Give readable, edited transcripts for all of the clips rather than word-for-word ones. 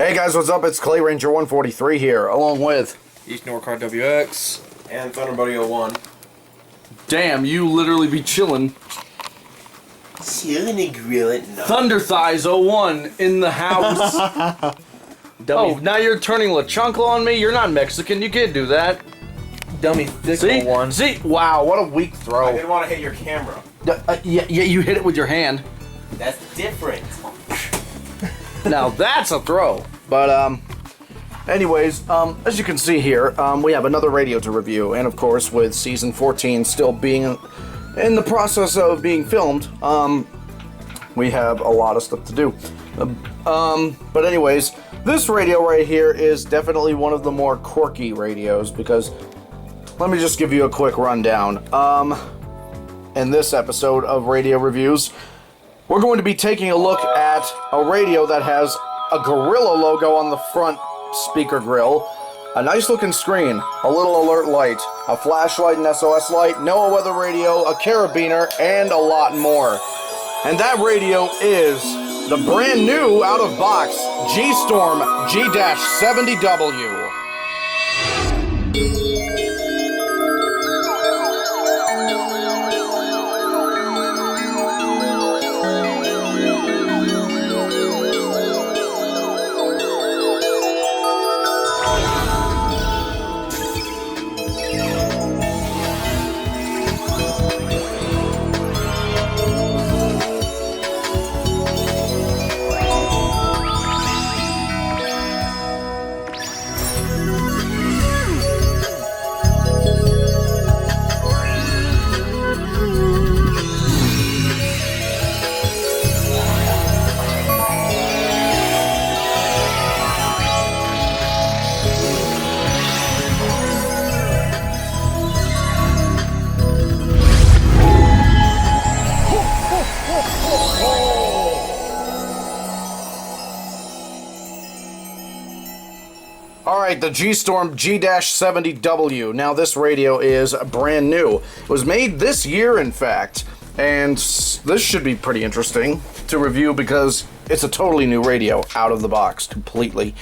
Hey guys, what's up? It's Clay Ranger 143 here, along with East Norcar WX and Thunderbuddy 01. Damn, you literally be chillin'. Chillin' and grillin'. No. Thunder Thighs 01 in the house. Oh, now you're turning LeChunkle on me? You're not Mexican, you can't do that. Dummy Thick 01. See? Wow, what a weak throw. I didn't want to hit your camera. Yeah, you hit it with your hand. That's different. Now that's a throw. But, anyways, as you can see here, we have another radio to review. And, of course, with Season 14 still being in the process of being filmed, we have a lot of stuff to do. But anyways, this radio right here is definitely one of the more quirky radios because, let me just give you a quick rundown. In this episode of Radio Reviews, we're going to be taking a look at a radio that has a gorilla logo on the front speaker grill, a nice looking screen, a little alert light, a flashlight and SOS light, NOAA weather radio, a carabiner, and a lot more. And that radio is the brand new out of box G-Storm G-70W. Alright, the G-Storm G-70W. Now this radio is brand new. It was made this year, in fact, and this should be pretty interesting to review because it's a totally new radio, out of the box, completely.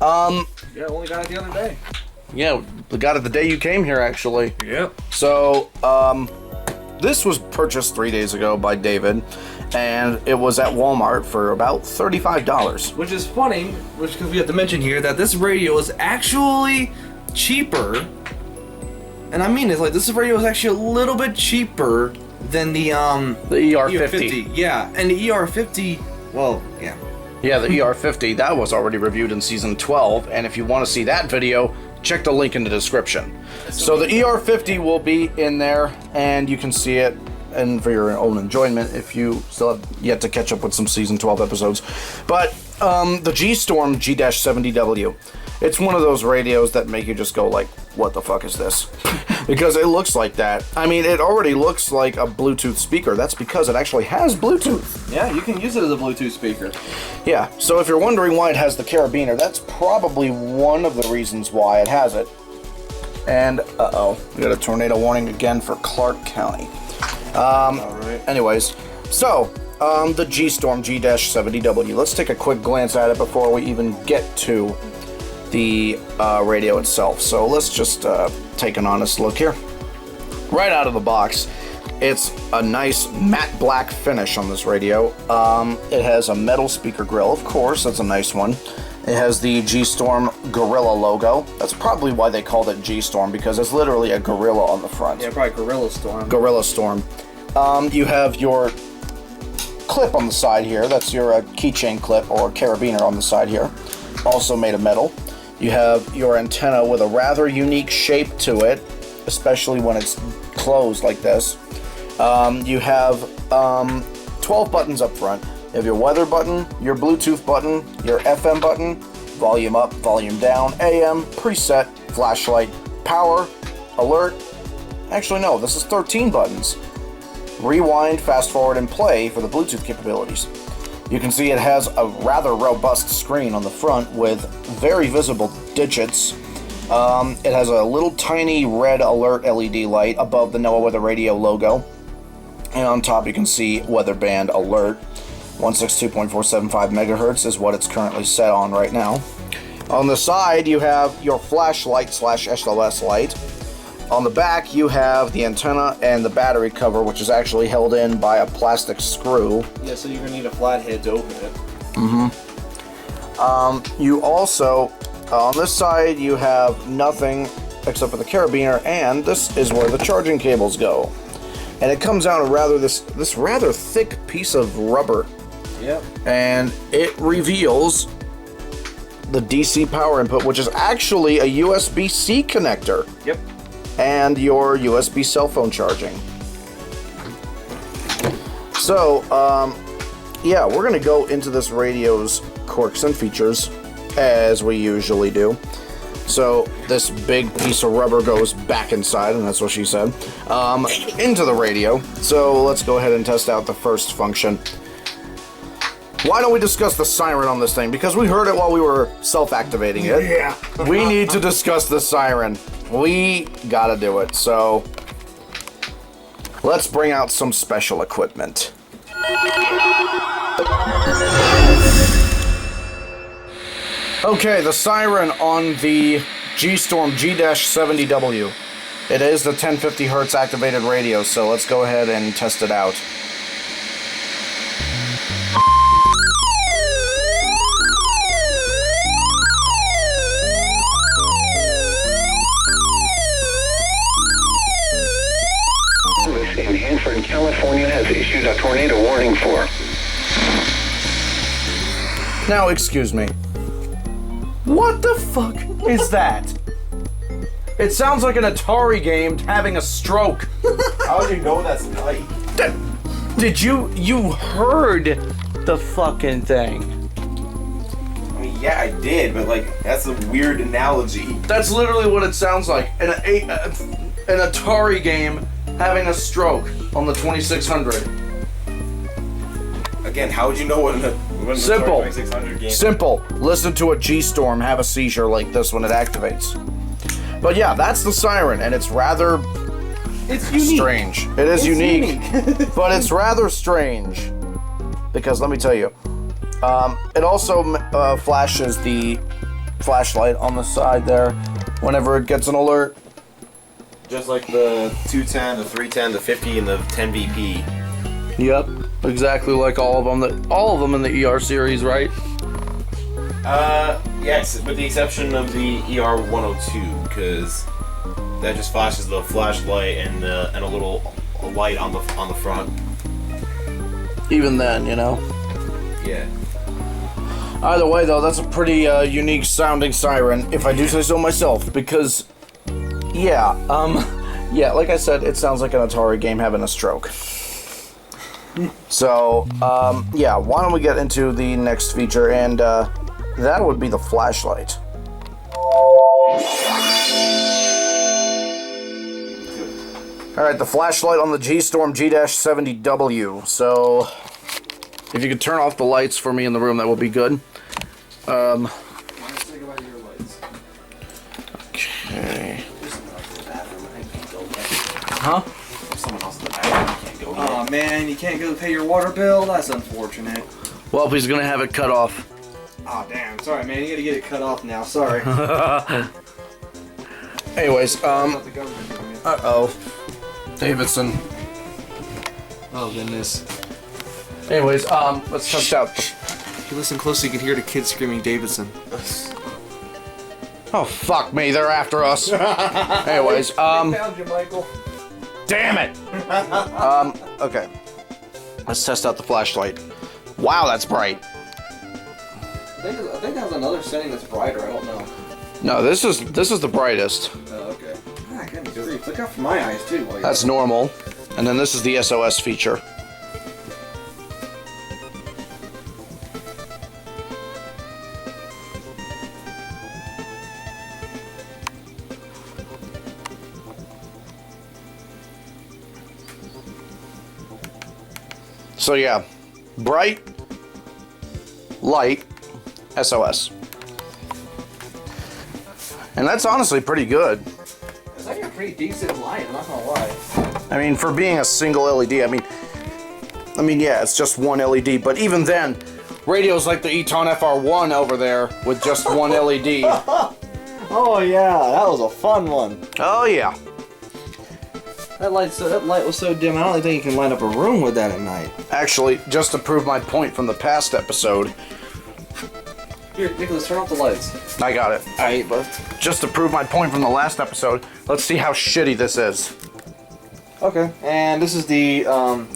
Yeah, only got it the other day. Yeah, we got it the day you came here, actually. Yep. So, this was purchased 3 days ago by David, and it was at Walmart for about $35. which is funny, because we have to mention here that this radio is actually cheaper. And I mean, it's like this radio is actually a little bit cheaper than the ER50. Yeah, and the ER50, well, yeah. Yeah, the ER50, that was already reviewed in Season 12, and if you want to see that video, check the link in the description. So the ER50 will be in there, and you can see it and for your own enjoyment if you still have yet to catch up with some Season 12 episodes. But the G-Storm G-70W, it's one of those radios that make you just go like, what the fuck is this? Because it looks like that. I mean, it already looks like a Bluetooth speaker. That's because it actually has Bluetooth. Yeah, you can use it as a Bluetooth speaker. Yeah, so if you're wondering why it has the carabiner, that's probably one of the reasons why it has it. And, uh-oh, we got a tornado warning again for Clark County. Alright. Anyways, so, the G-Storm G-70W. Let's take a quick glance at it before we even get to the radio itself. So let's just take an honest look here. Right out of the box, it's a nice matte black finish on this radio. It has a metal speaker grill, of course, that's a nice one. It has the G-Storm Gorilla logo. That's probably why they called it G-Storm, because it's literally a gorilla on the front. Yeah, probably Gorilla Storm. Gorilla Storm. You have your clip on the side here. That's your keychain clip or carabiner on the side here. Also made of metal. You have your antenna with a rather unique shape to it, especially when it's closed like this. You have 12 buttons up front. You have your weather button, your Bluetooth button, your FM button, volume up, volume down, AM, preset, flashlight, power, alert. Actually, no, this is 13 buttons. Rewind, fast forward, and play for the Bluetooth capabilities. You can see it has a rather robust screen on the front with very visible digits. It has a little tiny red alert LED light above the NOAA Weather Radio logo. And on top you can see Weather Band Alert. 162.475 megahertz is what it's currently set on right now. On the side, you have your flashlight / SOS light. On the back, you have the antenna and the battery cover, which is actually held in by a plastic screw. Yeah, so you're gonna need a flathead to open it. You also, on this side, you have nothing except for the carabiner, and this is where the charging cables go. And it comes out of this rather thick piece of rubber. Yep. And it reveals the DC power input, which is actually a USB-C connector. Yep. And your USB cell phone charging. So, yeah, we're gonna go into this radio's quirks and features as we usually do. So this big piece of rubber goes back inside, and that's what she said, into the radio. So let's go ahead and test out the first function. Why don't we discuss the siren on this thing? Because we heard it while we were self-activating it. Yeah. We need to discuss the siren. We gotta do it. So let's bring out some special equipment. Okay, the siren on the G-Storm G-70W. It is the 1050 Hz activated radio, so let's go ahead and test it out. In Hanford, California has issued a tornado warning for. Now, excuse me. What the fuck is that? It sounds like an Atari game having a stroke. How do you know that's night? Did you heard the fucking thing? I mean, yeah, I did, but like, that's a weird analogy. That's literally what it sounds like. An Atari game having a stroke on the 2600. Again, how would you know when the Simple. 2600 game? Simple. Listen to a G-Storm have a seizure like this when it activates. But yeah, that's the siren, and it's rather strange. It is unique, but it's rather strange. Because let me tell you, it also flashes the flashlight on the side there whenever it gets an alert. Just like the 210, the 310, the 50, and the 10 VP. Yep, exactly like all of them. All of them in the ER series, right? Yes, with the exception of the ER 102, because that just flashes the flashlight and a little light on the front. Even then, you know. Yeah. Either way, though, that's a pretty unique sounding siren, if I do say so myself. Because, yeah, yeah, like I said, it sounds like an Atari game having a stroke. So, yeah, why don't we get into the next feature, and that would be the flashlight. Alright, the flashlight on the G-Storm G-70W. So, if you could turn off the lights for me in the room, that would be good. Okay. Huh? Someone else in the bathroom, you can't go in. Oh man, you can't go pay your water bill? That's unfortunate. Well, he's gonna have it cut off. Oh damn, sorry man, you gotta get it cut off now, sorry. Anyways, uh-oh. Davidson. Oh goodness. Anyways, let's test out. If you listen closely, you can hear the kids screaming Davidson. Oh, fuck me, they're after us. Anyways, Found you, Michael. damn it! Okay. Let's test out the flashlight. Wow, that's bright. I think that's another setting that's brighter, I don't know. No, this is the brightest. Oh, okay. Ah, goodness grief. Look out for my eyes, too. While That's normal. And then this is the SOS feature. So yeah, bright, light, SOS. And that's honestly pretty good. It's like a pretty decent light, I'm not gonna lie. I mean, for being a single LED, I mean, I mean, yeah, it's just one LED, but even then, radios like the Eton FR1 over there with just one LED. Oh yeah, that was a fun one. Oh yeah. That light was so dim. I don't think you can light up a room with that at night. Actually, just to prove my point from the past episode. Here, Nicholas, turn off the lights. I got it. Alright, bud. Just to prove my point from the last episode, let's see how shitty this is. Okay. And this is the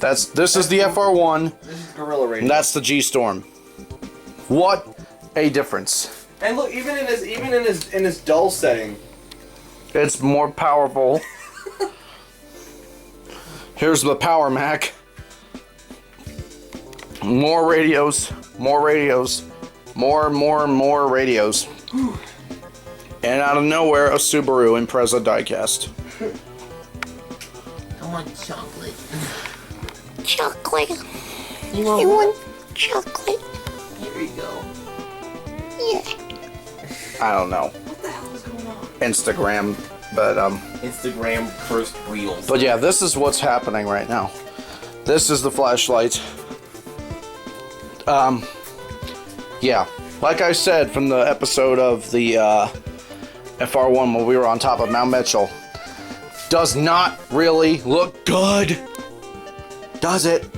This is the FR1. this is Gorilla Radio. And that's the G-Storm. What a difference. And look, even in his dull setting. It's more powerful. Here's the Power Mac. More radios. More radios. More radios. And out of nowhere, a Subaru Impreza diecast. I want chocolate. Chocolate. You want You what? want chocolate? Here you go. Yeah. I don't know. What the hell is going on? Instagram. But Instagram first reels. But yeah, this is what's happening right now. This is the flashlight. Yeah, like I said from the episode of the FR1 when we were on top of Mount Mitchell, does not really look good, does it?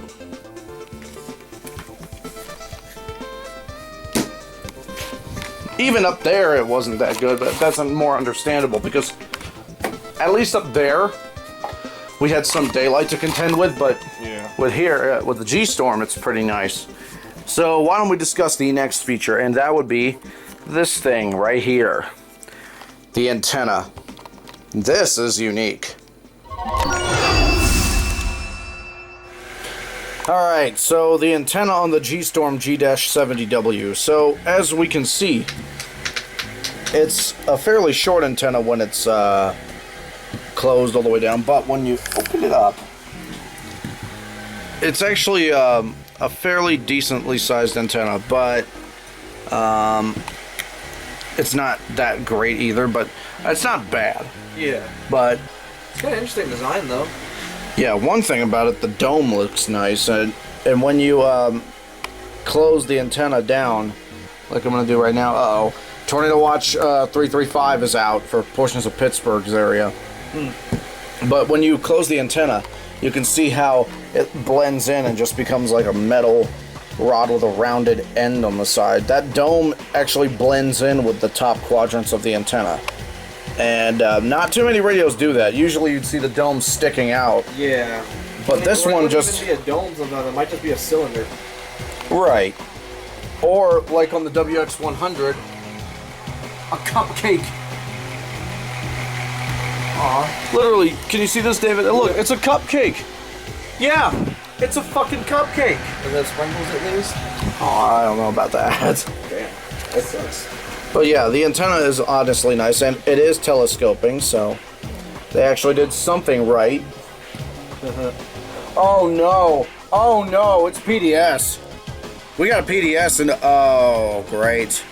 Even up there it wasn't that good, but that's more understandable because at least up there we had some daylight to contend with, but with here, with the G-Storm, it's pretty nice. So why don't we discuss the next feature, and that would be this thing right here. The antenna. This is unique. Alright, so the antenna on the G-Storm G-70W. So as we can see, it's a fairly short antenna when it's closed all the way down, but when you open it up, it's actually a fairly decently sized antenna, but it's not that great either, but it's not bad. Yeah. But It's got an interesting design though. yeah, one thing about it, the dome looks nice, and when you close the antenna down, like I'm gonna do right now, uh-oh, Tornado Watch 335 is out for portions of Pittsburgh's area. But when you close the antenna, you can see how it blends in and just becomes like a metal rod with a rounded end on the side. That dome actually blends in with the top quadrants of the antenna. And not too many radios do that. Usually you'd see the dome sticking out. Yeah. But this one just... It might even be a dome sometimes. It might just be a cylinder. Right. Or, like on the WX100, a cupcake. Aw. Literally, can you see this, David? Look, it's a cupcake. Yeah, it's a fucking cupcake. Does that sprinkles at least? Oh, I don't know about that. Damn. That sucks. But yeah, the antenna is honestly nice, and it is telescoping, so they actually did something right. Oh no! Oh no! It's PDS. We got a PDS, and oh great!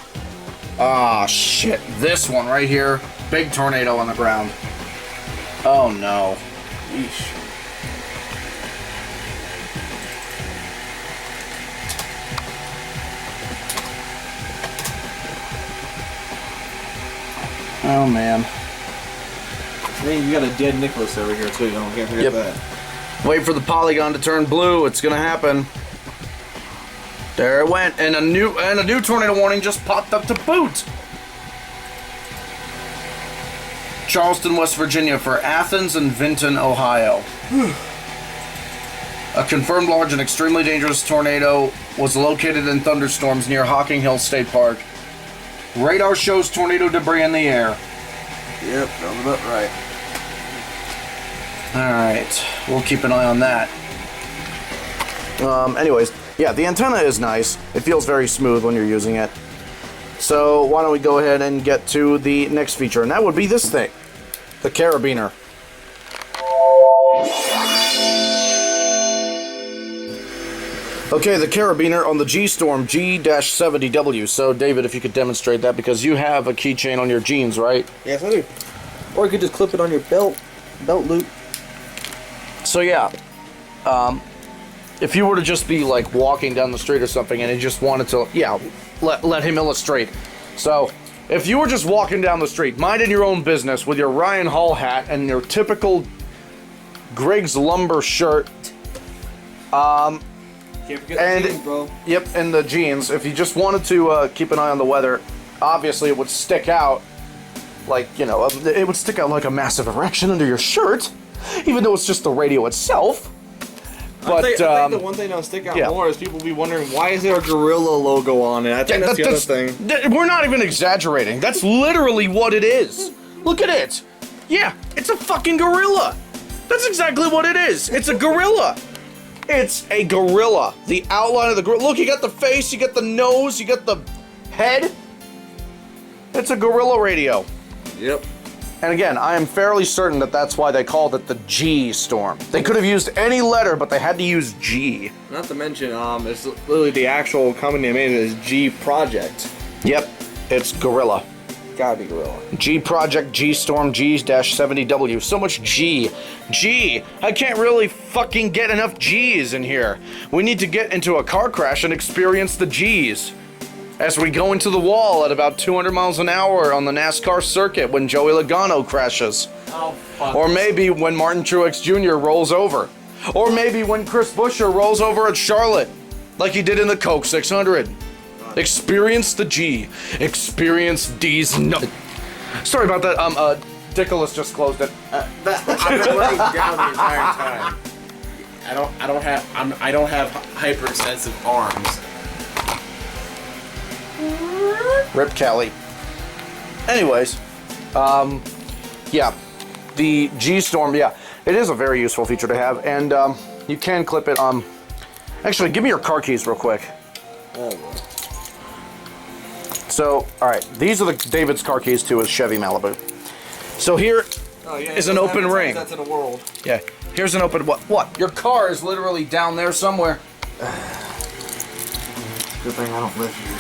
Ah shit! This one right here, big tornado on the ground. Oh no! Yeesh. Oh man. Hey, you got a dead Nicholas over here too. Don't forget Yep. that. Wait for the polygon to turn blue. It's gonna happen. There it went, and a new tornado warning just popped up to boot. Charleston, West Virginia for Athens and Vinton, Ohio. A confirmed large and extremely dangerous tornado was located in thunderstorms near Hocking Hill State Park. Radar shows tornado debris in the air. Yep, that was about right. Alright, we'll keep an eye on that. Anyways, yeah, the antenna is nice. It feels very smooth when you're using it. So why don't we go ahead and get to the next feature, and that would be this thing. The carabiner. Okay, the carabiner on the G-Storm G-70W. So, David, if you could demonstrate that, because you have a keychain on your jeans, right? Yes, I do. Or you could just clip it on your belt loop. So, yeah. if you were to just be like walking down the street or something and you just wanted to, let him illustrate. So, if you were just walking down the street, minding your own business with your Ryan Hall hat and your typical Greg's Lumber shirt, Can't forget and the jeans, bro. Yep, and the jeans. If you just wanted to keep an eye on the weather, obviously it would stick out like, it would stick out like a massive erection under your shirt, even though it's just the radio itself. But I think the one thing that'll stick out more is people will be wondering, why is there a gorilla logo on it? I think that's the other thing. We're not even exaggerating. That's literally what it is. Look at it. Yeah, it's a fucking gorilla. That's exactly what it is. It's a gorilla. It's a gorilla. The outline of the gorilla. Look, you got the face, you got the nose, you got the head. It's a gorilla radio. Yep. And again, I am fairly certain that that's why they called it the G-Storm. They could have used any letter, but they had to use G. Not to mention, it's literally the actual company that made it is G Project. Yep, it's gorilla. Gotta be gorilla. G Project G-Storm G-70W. So much G. G. I can't really fucking get enough G's in here. We need to get into a car crash and experience the G's. As we go into the wall at about 200 miles an hour on the NASCAR circuit when Joey Logano crashes. Oh, fuck. Or maybe when Martin Truex Jr. rolls over. Or maybe when Chris Buescher rolls over at Charlotte, like he did in the Coke 600. Experience the G. Experience D's no. Sorry about that. Dickolas just closed it. I've been laying down the entire time. I don't have hyperextensive arms. Rip Kelly. Anyways, yeah, the G-Storm, yeah, it is a very useful feature to have, and you can clip it. Actually, give me your car keys real quick. So, all right, these are the David's car keys to his Chevy Malibu. So here is an open ring. That's in the world. Yeah, here's an open what? Your car is literally down there somewhere. Good thing I don't live here.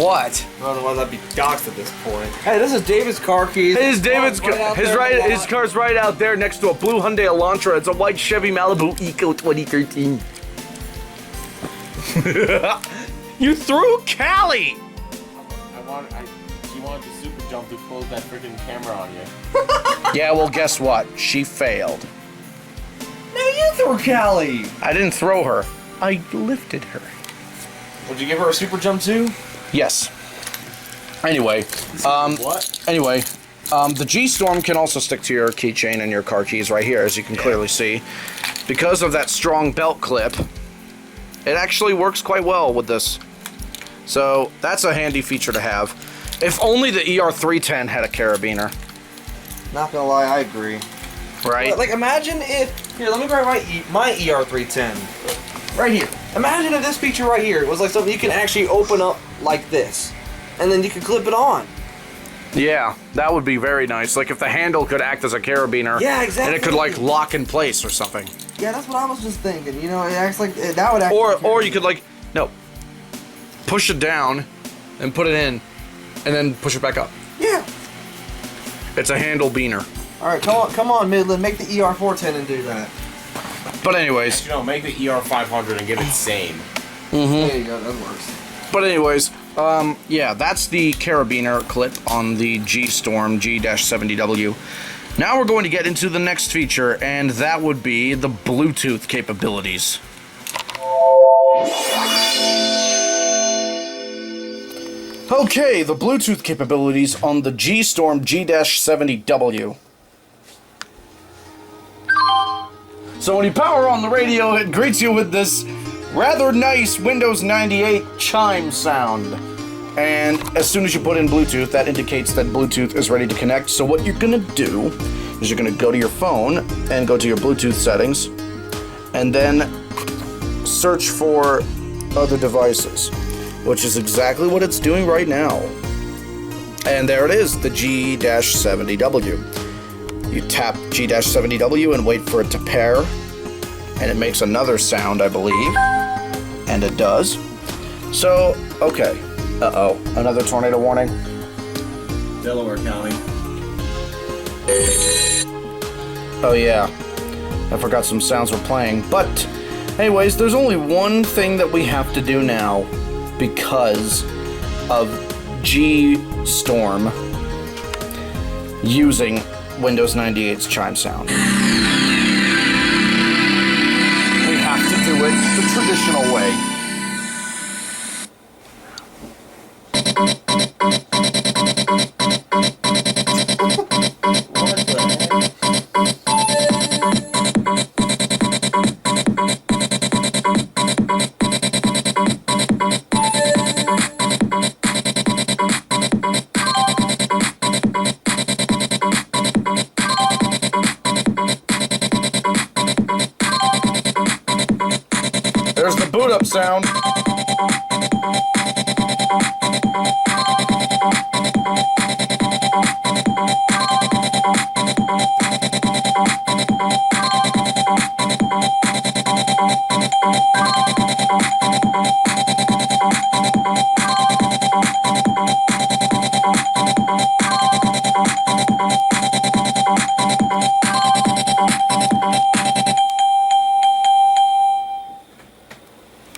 What? Otherwise, I'd be doxxed at this point. Hey, this is David's car keys. It is David's car. His car's right out there next to a blue Hyundai Elantra. It's a white Chevy Malibu Eco 2013. You threw Callie. You wanted to super jump to close that freaking camera on you. Yeah, well, guess what? She failed. No, you threw Callie. I didn't throw her. I lifted her. Would you give her a super jump too? Yes. Anyway, What? Anyway, the G-Storm can also stick to your keychain and your car keys right here, as you can clearly see. Because of that strong belt clip, it actually works quite well with this. So that's a handy feature to have. If only the ER310 had a carabiner. Not gonna lie, I agree. Right? Like, imagine if... Here, let me grab my ER310. Right here. Imagine if this feature right here was like something you can actually open up like this. And then you can clip it on. Yeah, that would be very nice. Like if the handle could act as a carabiner. Yeah, exactly. And it could like lock in place or something. Yeah, that's what I was just thinking. You know, it acts like... That would act Or you could like... No. Push it down and put it in. And then push it back up. Yeah. It's a handle beaner. Alright, come on, Midland. Make the ER410 and do that. But anyways. You know, make the ER500 and get it same. There you go, that works. But anyways, yeah, that's the carabiner clip on the G-Storm G-70W. Now we're going to get into the next feature, and that would be the Bluetooth capabilities. Okay, the Bluetooth capabilities on the G-Storm G-70W. So when you power on the radio, it greets you with this rather nice Windows 98 chime sound. And as soon as you put in Bluetooth, that indicates that Bluetooth is ready to connect. So what you're gonna do is you're gonna go to your phone and go to your Bluetooth settings and then search for other devices, which is exactly what it's doing right now. And there it is, the G-70W. You tap G-70W and wait for it to pair, and it makes another sound, I believe, and it does. So, okay. Uh-oh, another tornado warning. Delaware County. Oh yeah, I forgot some sounds were playing, but Anyways, there's only one thing that we have to do now because of G-Storm using Windows 98's chime sound. We have to do it the traditional way. There's the boot up sound.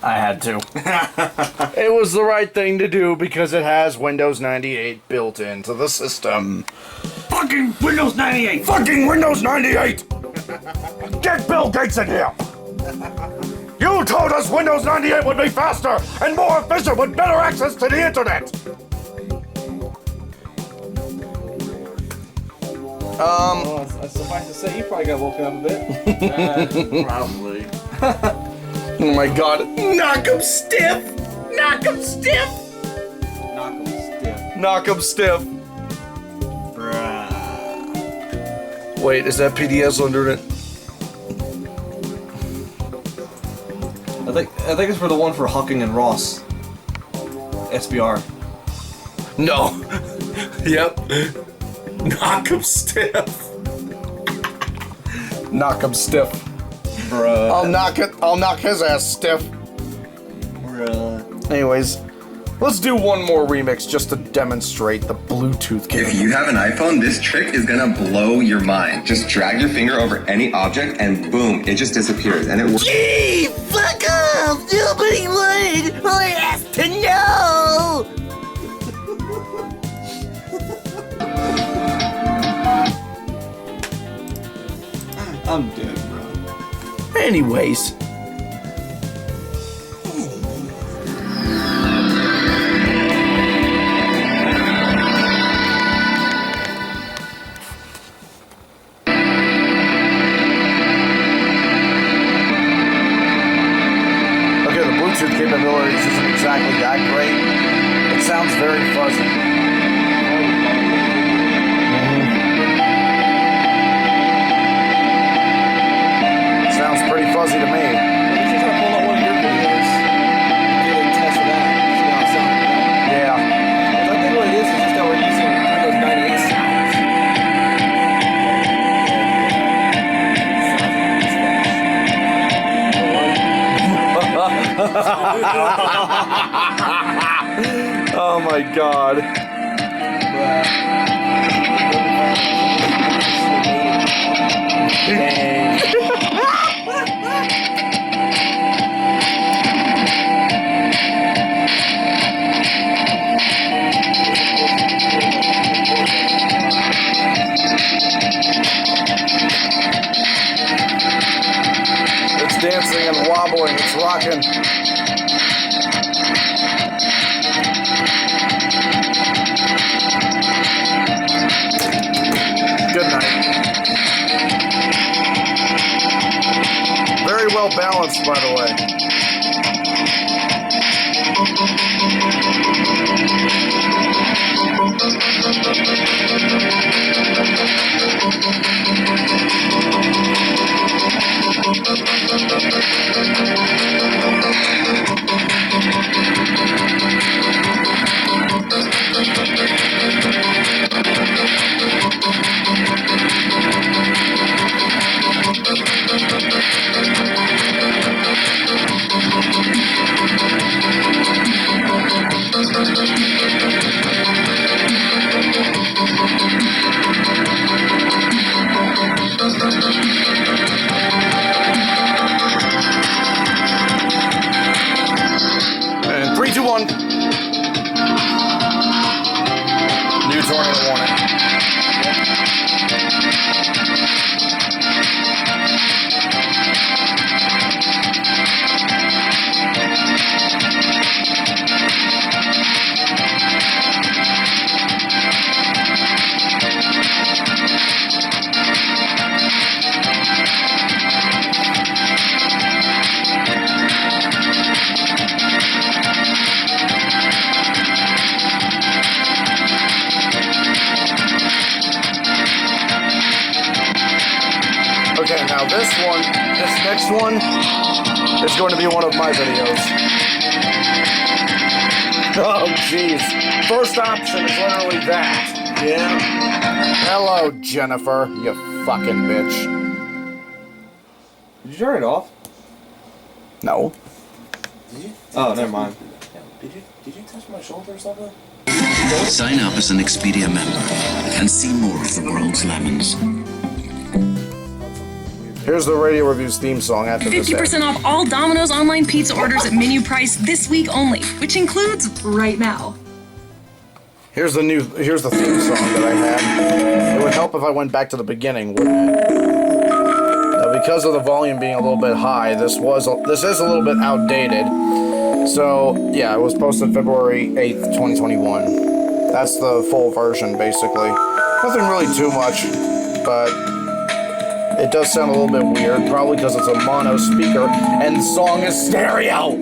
I had to. It was the right thing to do because it has Windows 98 built into the system. Fucking Windows 98! Fucking Windows 98! Get Bill Gates in here! You told us Windows 98 would be faster and more efficient with better access to the internet! Well, suffice to say, you probably got woken up a bit. Probably. Oh my god. Knock 'em stiff! Knock 'em stiff! Knock 'em stiff. Knock 'em stiff. Bruh. Wait, is that PDS under it? I think it's for the one for Hucking and Ross. SBR. No. Yep. Knock 'em stiff. Knock 'em stiff. Bruh. I'll knock his ass stiff. Bruh. Anyways, let's do one more remix just to demonstrate the Bluetooth If capability. you have an iPhone, this trick is gonna blow your mind. Just drag your finger over any object and boom, it just disappears. And it works. Gee, fuck off! Nobody wanted or asked to know! I'm dead, bro. Anyways. Okay, the Bluetooth capabilities isn't exactly that great. It sounds very fuzzy. Sounds pretty fuzzy to me. You should try to pull out one of your videos. Do a test of that. See how it sounds. Yeah. I think what it is just that we're using Windows 98 sounds. Oh my god. It's dancing and wobbling, it's rocking. Good night. Very well balanced, by the way. this next one, is going to be one of my videos. Oh, jeez. First option is literally that. Yeah. Hello, Jennifer, you fucking bitch. Did you turn it off? No. Oh, never mind. Did you touch my shoulder or something? Sign up as an Expedia member and see more of the world's lemons. Here's the Radio Review's theme song after this. 50% off all Domino's online pizza orders at menu price this week only, which includes right now. Here's the theme song that I had. It would help if I went back to the beginning, wouldn't it? Now, because of the volume being a little bit high, this is a little bit outdated. So, yeah, it was posted February 8th, 2021. That's the full version, basically. Nothing really too much, but it does sound a little bit weird, probably because it's a mono speaker, and the song is stereo!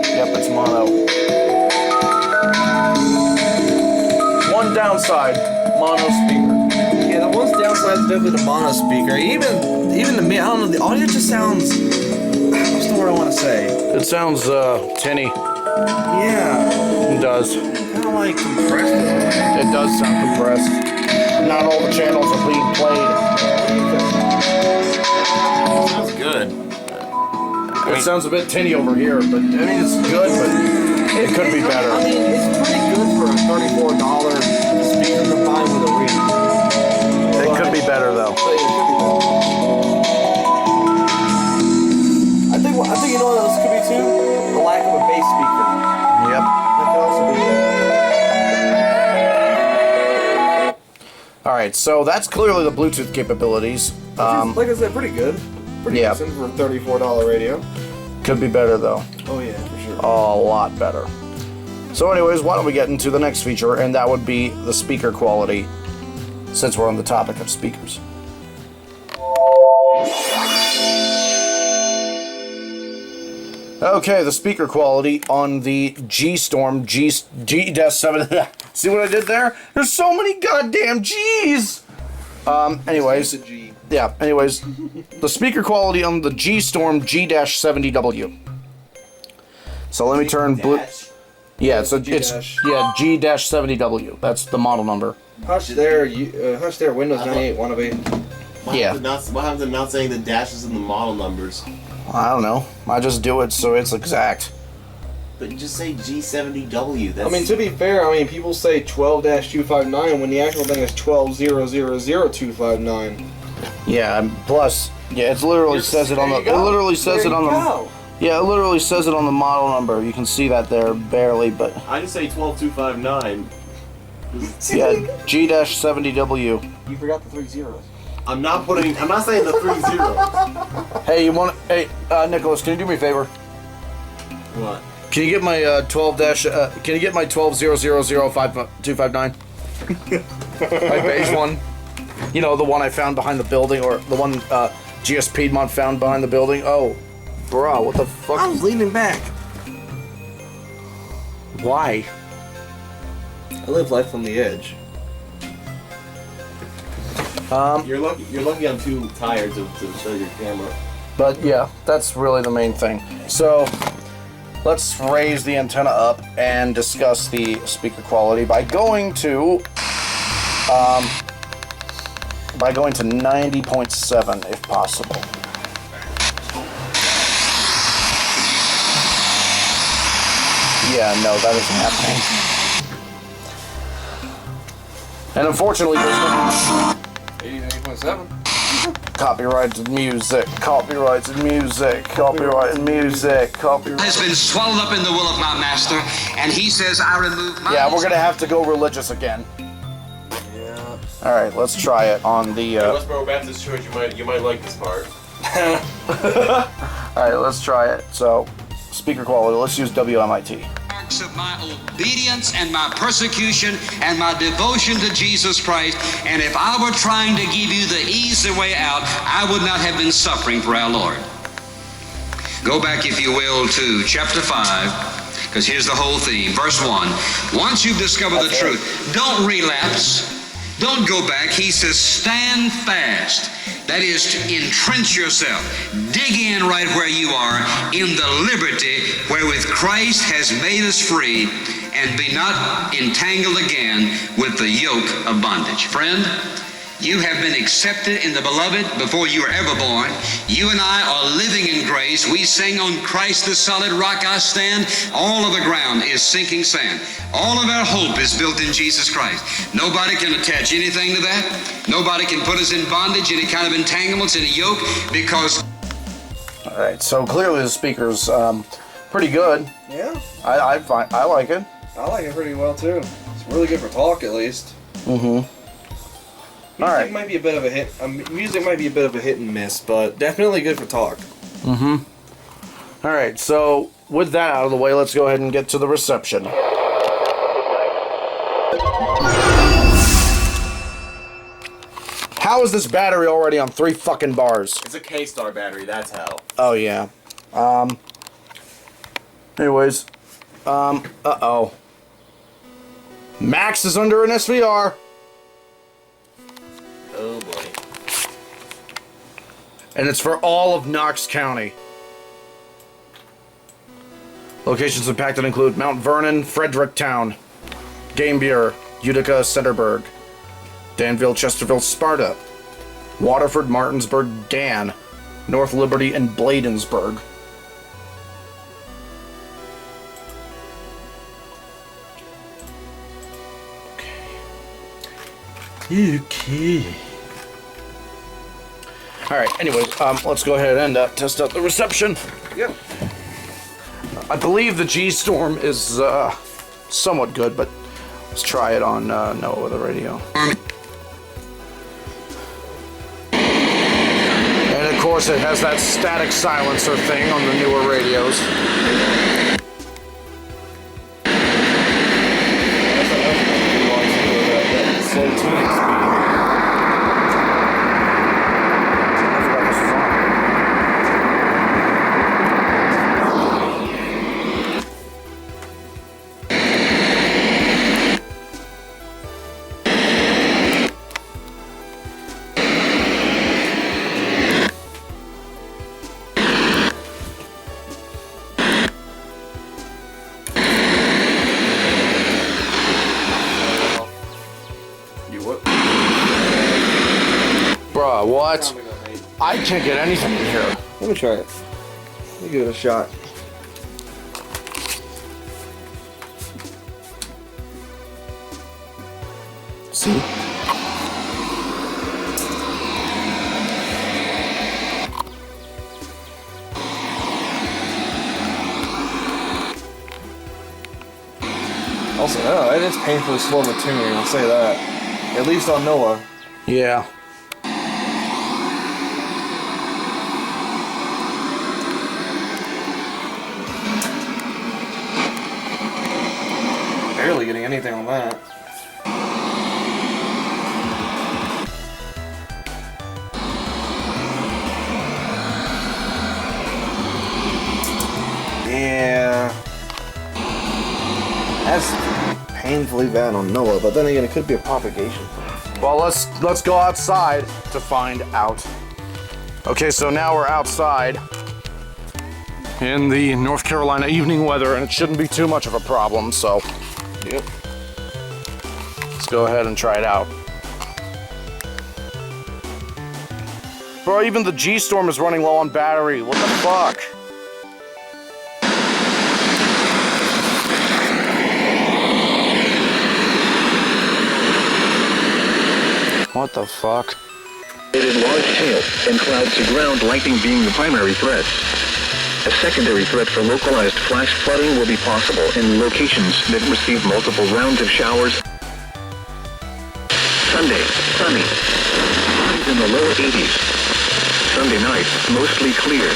Yep, it's mono. One downside, mono speaker. Yeah, the one downside is definitely the mono speaker. Even to me, I don't know, the audio just sounds... What's the word I want to say? It sounds, tinny. Yeah. It does. Kind of like compressed. It does sound compressed. Not all the channels are being played. Sounds good. It sounds a bit tinny over here, but, I mean, it's good, but it could be better. I mean, it's pretty good for a $34 speaker combined with a reed. It could be better, though. I think you know what else could be too? The lack of a bass speaker. Yep. That could also be Alright, so that's clearly the Bluetooth capabilities. like I said, pretty good. Pretty Yeah. decent for a $34 radio. Could be better, though. Oh yeah, for sure. A lot better. So anyways, why don't we get into the next feature, and that would be the speaker quality, since we're on the topic of speakers. Okay, the speaker quality on the G-Storm G-70W. See what I did there? There's so many goddamn G's! Anyways, the speaker quality on the G-Storm G-70W. So let me turn blue. Yeah, it's G-70W. That's the model number. Hush there, Windows 98 wannabe. What happens to not saying the dashes in the model numbers? I don't know. I just do it so it's exact. But you just say G70W. That's... I mean, to be fair, people say 12-259 when the actual thing is 12000259. Yeah, and plus, yeah, it literally says it on the. It literally says it on the. Yeah, it literally says it on the model number. You can see that there barely, but. I just say 12259. Yeah, G-70W. You forgot the 3 zeros. I'm not saying the 3 zeros. Hey, Nicholas, can you do me a favor? What? Can you get my 12-0005259? My beige one. You know, the one I found behind the building, or the one GS Piedmont found behind the building. Oh, bro, what the fuck? I was leaning back. Why? I live life on the edge. You're lucky I'm too tired to show your camera. But yeah, that's really the main thing. So let's raise the antenna up and discuss the speaker quality by going to 90.7 if possible. Yeah, no, that isn't happening. And unfortunately, there's no 89.7. copyrighted music, copyrighted music, copyrighted music, copyright. Has been swallowed up in the will of my master, and he says, I remove my... Yeah, we're gonna have to go religious again. Yeah. Alright, let's try it on the, Westboro Baptist Church, you might like this part. Alright, let's try it. So, speaker quality, let's use WMIT. Of my obedience and my persecution and my devotion to Jesus Christ, and if I were trying to give you the easy way out, I would not have been suffering for our Lord. Go back, if you will, to chapter 5, because here's the whole theme. Verse 1, once you've discovered the truth, don't relapse. Don't go back. He says, stand fast. That is to entrench yourself. Dig in right where you are in the liberty wherewith Christ has made us free, and be not entangled again with the yoke of bondage. Friend, you have been accepted in the beloved before you were ever born. You and I are living in grace. We sing on Christ the solid rock I stand. All of the ground is sinking sand. All of our hope is built in Jesus Christ. Nobody can attach anything to that. Nobody can put us in bondage, any kind of entanglements, any yoke, because... Alright, so clearly the speaker's pretty good. Yeah. I like it. I like it pretty well too. It's really good for talk, at least. Mm-hmm. Music might be a bit of a hit. Music might be a bit of a hit and miss, but definitely good for talk. Mm-hmm. All right. So with that out of the way, let's go ahead and get to the reception. How is this battery already on 3 fucking bars? It's a K-Star battery, that's how. Oh yeah. Anyways. Uh-oh. Max is under an SVR. Oh boy. And it's for all of Knox County. Locations impacted include Mount Vernon, Fredericktown, Gambier, Utica, Centerburg, Danville, Chesterville, Sparta, Waterford, Martinsburg, Dan, North Liberty, and Bladensburg. Okay. Alright, anyways, let's go ahead and test out the reception. Yep. I believe the G-Storm is somewhat good, but let's try it on Noah with a radio. And of course it has that static silencer thing on the newer radios. Slow tuning speed. I forgot this was on. Bruh, what? I can't get anything in here. Let me try it. Let me give it a shot. See? Also, no, it is painfully slow with tuning, I'll say that. At least on Noah. Yeah. Barely getting anything on that. Yeah. That's painfully bad on Noah, but then again, it could be a propagation. Well, let's go outside to find out. Okay, so now we're outside in the North Carolina evening weather, and it shouldn't be too much of a problem, so Yep. let's go ahead and try it out. Bro, even the G-Storm is running low on battery. What the fuck? What the fuck? It is large hail and clouds to ground lightning being the primary threat. A secondary threat for localized flash flooding will be possible in locations that receive multiple rounds of showers. Sunday, sunny. Highs in the lower 80s. Sunday night, mostly clear.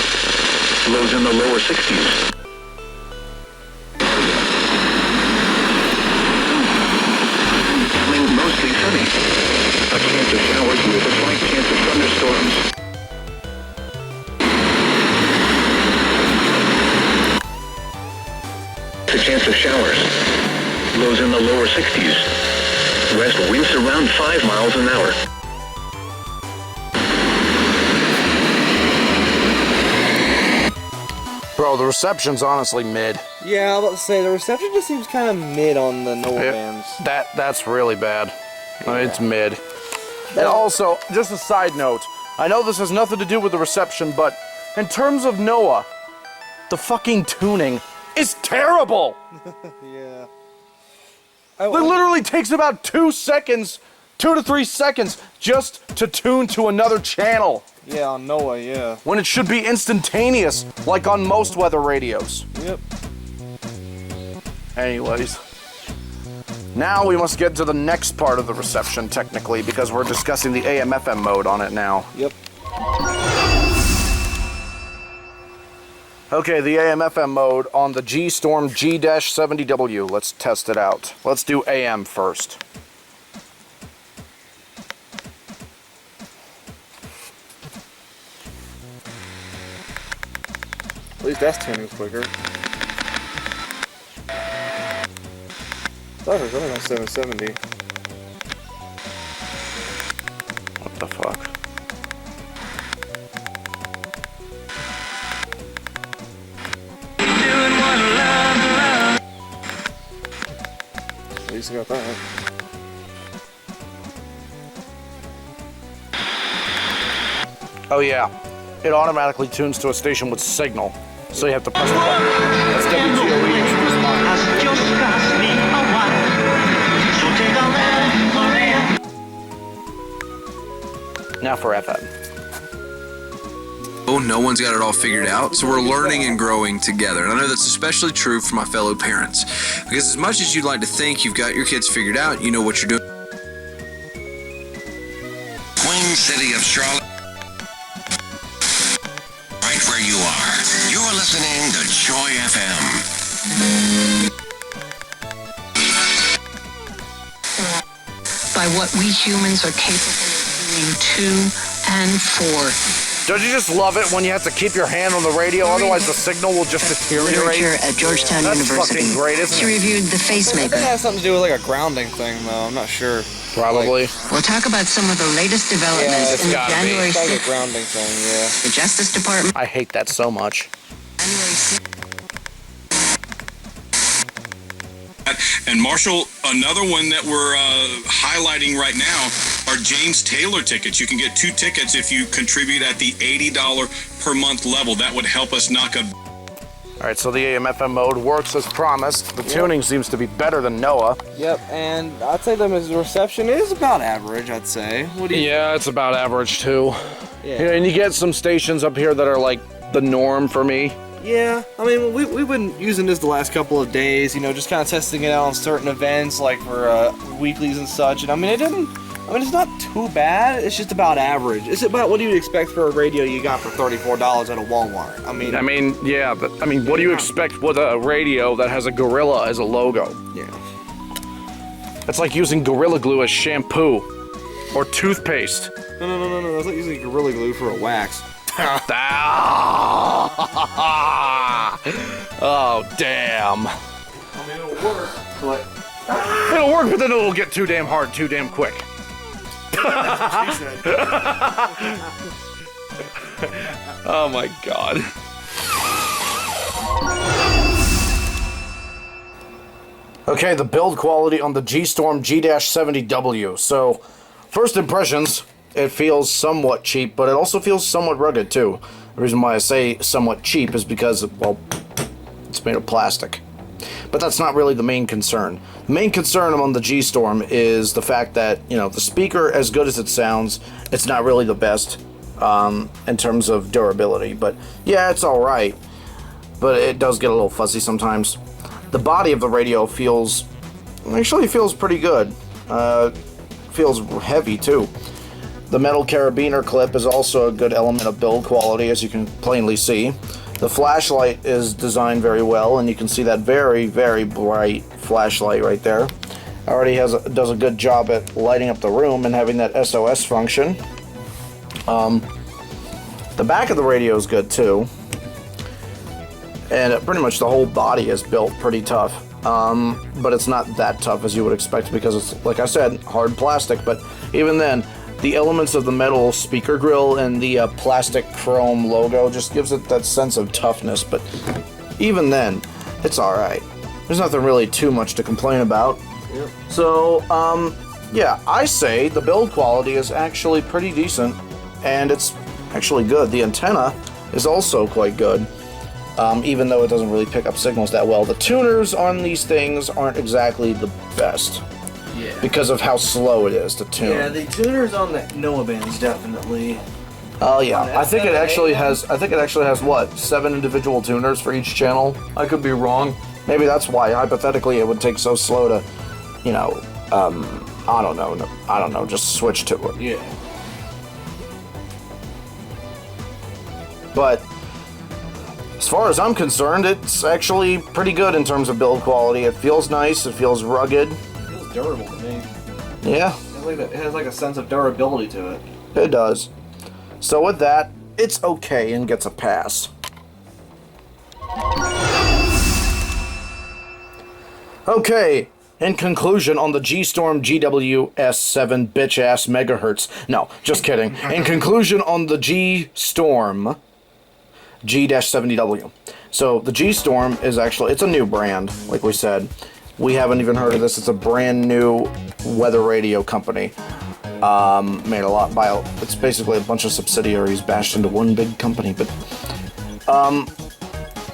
Lows in the lower 60s. Mostly sunny. A chance of showers with a slight chance of thunderstorms. A chance of showers. Lows in the lower 60s. northwest winds around 5 miles an hour. Bro, the reception's honestly mid. Yeah, I was about to say, the reception just seems kind of mid on the NOAA It- bands. That's really bad. I mean, it's mid. And also, just a side note, I know this has nothing to do with the reception, but in terms of NOAA, the fucking tuning is terrible. Yeah. It literally takes about 2 seconds, 2 to 3 seconds, just to tune to another channel. Yeah, on NOAA, yeah. When it should be instantaneous, like on most weather radios. Yep. Anyways. Now we must get to the next part of the reception, technically, because we're discussing the AM/FM mode on it now. Yep. Okay, the AM/FM mode on the G-Storm G-70W. Let's test it out. Let's do AM first. At least that's tuning quicker. I thought it was only on 770. What the fuck? At least I got that. Oh yeah, it automatically tunes to a station with signal, so you have to press the button. That's WGOE. Now for FM. Oh, no one's got it all figured out, so we're learning and growing together. And I know that's especially true for my fellow parents. Because as much as you'd like to think you've got your kids figured out, you know what you're doing. Queen City of Charlotte. Right where you are. You're listening to Joy FM. By what we humans are capable of doing to and for. Don't you just love it when you have to keep your hand on the radio, otherwise the signal will just deteriorate? Literature at Georgetown That's University. fucking great, isn't She it? reviewed The I think Facemaker. it has something to do with like a grounding thing, though. I'm not sure. Probably. We'll talk about some of the latest developments it's in the gotta be. January It's like a 6th. grounding thing, yeah. The Justice Department. I hate that so much. January 6th. And Marshall, another one that we're highlighting right now are James Taylor tickets. You can get 2 tickets if you contribute at the $80 per month level. That would help us knock a... All right, so the AM/FM mode works as promised. The tuning seems to be better than NOAA. Yep, and I'd say the reception is about average, I'd say. What do you... Yeah, it's about average too. Yeah. And you get some stations up here that are like the norm for me. Yeah, I mean, we've been using this the last couple of days, you know, just kind of testing it out on certain events, like for weeklies and such, and I mean, it's not too bad, it's just about average. It's about what do you expect for a radio you got for $34 at a Walmart? I mean, yeah, but I mean, what do you expect with a radio that has a gorilla as a logo? Yeah. It's like using Gorilla Glue as shampoo or toothpaste. No, it's like using Gorilla Glue for a wax. Oh, damn. I mean, it'll work, but... It'll work, but then it'll get too damn hard too damn quick. Oh my god. Okay, the build quality on the G-Storm G-70W. So, first impressions, it feels somewhat cheap, but it also feels somewhat rugged too. The reason why I say somewhat cheap is because, well, it's made of plastic. But that's not really the main concern. The main concern on the G-Storm is the fact that, you know, the speaker, as good as it sounds, it's not really the best in terms of durability. But yeah, it's alright. But it does get a little fuzzy sometimes. The body of the radio actually feels pretty good. Feels heavy too. The metal carabiner clip is also a good element of build quality, as you can plainly see. The flashlight is designed very well, and you can see that very, very bright flashlight right there. Already does a good job at lighting up the room and having that SOS function. The back of the radio is good too. And pretty much the whole body is built pretty tough. but it's not that tough as you would expect because it's, like I said, hard plastic. But even then, the elements of the metal speaker grill and the plastic chrome logo just gives it that sense of toughness. But even then, it's alright. There's nothing really too much to complain about. Yep. So, yeah, I say the build quality is actually pretty decent, and it's actually good. The antenna is also quite good. Even though it doesn't really pick up signals that well. The tuners on these things aren't exactly the best. Yeah. Because of how slow it is to tune. Yeah, the tuners on the NOAA bands definitely. Oh yeah, I think it actually has what, 7 individual tuners for each channel? I could be wrong. Maybe that's why hypothetically it would take so slow to, you know, I don't know, just switch to it. Yeah. But as far as I'm concerned, it's actually pretty good in terms of build quality. It feels nice, it feels rugged. It feels durable to me. Yeah. It has like a sense of durability to it. It does. So with that, it's okay and gets a pass. Okay, in conclusion on the G-Storm GW-S7 bitch-ass megahertz. No, just kidding. In conclusion on the G-Storm G-70W. So the G-Storm is actually, it's a new brand, like we said. We haven't even heard of this. It's a brand new weather radio company. Made a lot by, it's basically a bunch of subsidiaries bashed into one big company, but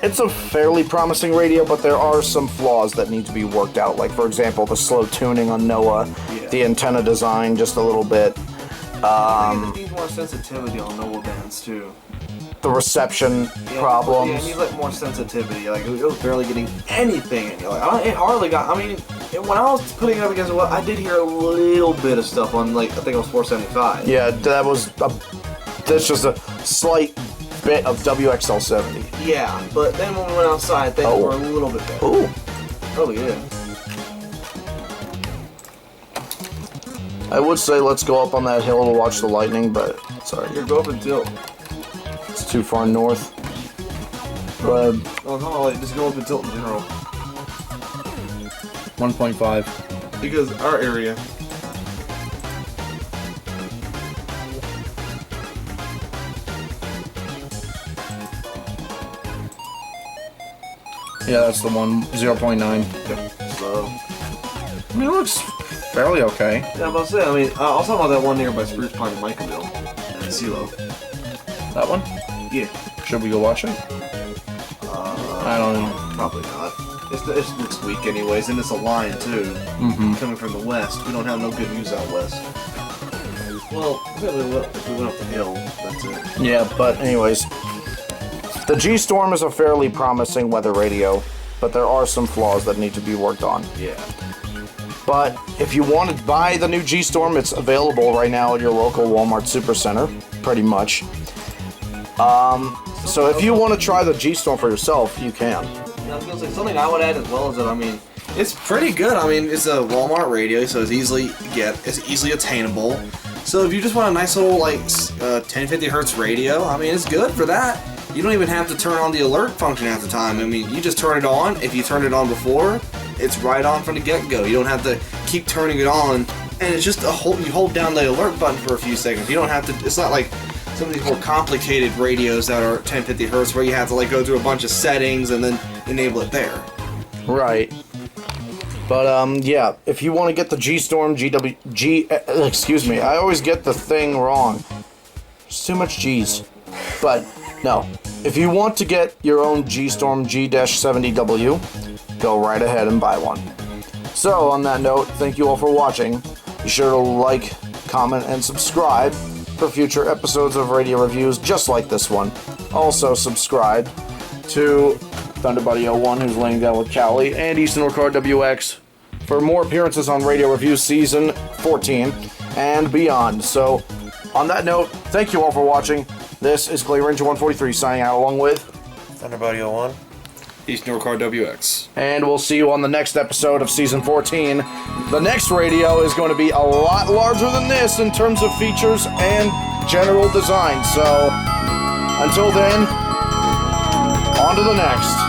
it's a fairly promising radio, but there are some flaws that need to be worked out. Like, for example, the slow tuning on NOAA, the antenna design just a little bit. It needs more sensitivity on NOAA bands too. The reception problems. Yeah, it needs like more sensitivity. Like it was barely getting anything, and you're like, it hardly got. I mean, when I was putting it up against I did hear a little bit of stuff on, like, I think it was 475. Yeah, that's just a slight bit of WXL70. Yeah, but then when we went outside, things were a little bit better. Ooh. Oh yeah. I would say let's go up on that hill to watch the lightning, but sorry. You're go up and tilt. It's too far north. But just go up and tilt in general. 1.5. Because our area. Yeah, that's the one, 0.9. Yeah, slow. I mean, it looks fairly okay. Yeah, I was about to say, I mean, I was talking about that one near by Spruce Pine and Micaville. And CeeLo. That one? Yeah. Should we go watch it? I don't know. Probably not. It's next week anyways, and it's a line too. Mm-hmm. Coming from the west. We don't have no good news out west. Well, if we went up the hill, that's it. Yeah, but anyways. The G-Storm is a fairly promising weather radio, but there are some flaws that need to be worked on. Yeah. But if you want to buy the new G-Storm, it's available right now at your local Walmart Supercenter, pretty much. So if you want to try the G-Storm for yourself, you can. I was gonna say, something I would add as well is that, I mean, it's pretty good. I mean, it's a Walmart radio, so it's easily attainable. So if you just want a nice little, like, 1050 hertz radio, I mean, it's good for that. You don't even have to turn on the alert function half the time. I mean, you just turn it on. If you turned it on before, it's right on from the get-go. You don't have to keep turning it on, and it's just you hold down the alert button for a few seconds. You don't have to, it's not like some of these more complicated radios that are 1050 hertz where you have to, like, go through a bunch of settings and then enable it there. Right. But, yeah, if you want to get the G-Storm excuse me, I always get the thing wrong. There's too much G's. But, no. If you want to get your own G-Storm G-70W, go right ahead and buy one. So, on that note, thank you all for watching. Be sure to like, comment, and subscribe for future episodes of radio reviews just like this one. Also, subscribe to ThunderBuddy01, who's laying down with Cali, and Eastern Record WX for more appearances on Radio Review Season 14 and beyond. So, on that note, thank you all for watching. This is Clay Ranger 143 signing out along with ThunderBuddy01, Eastern Record WX. And we'll see you on the next episode of Season 14. The next radio is going to be a lot larger than this in terms of features and general design. So, until then, on to the next.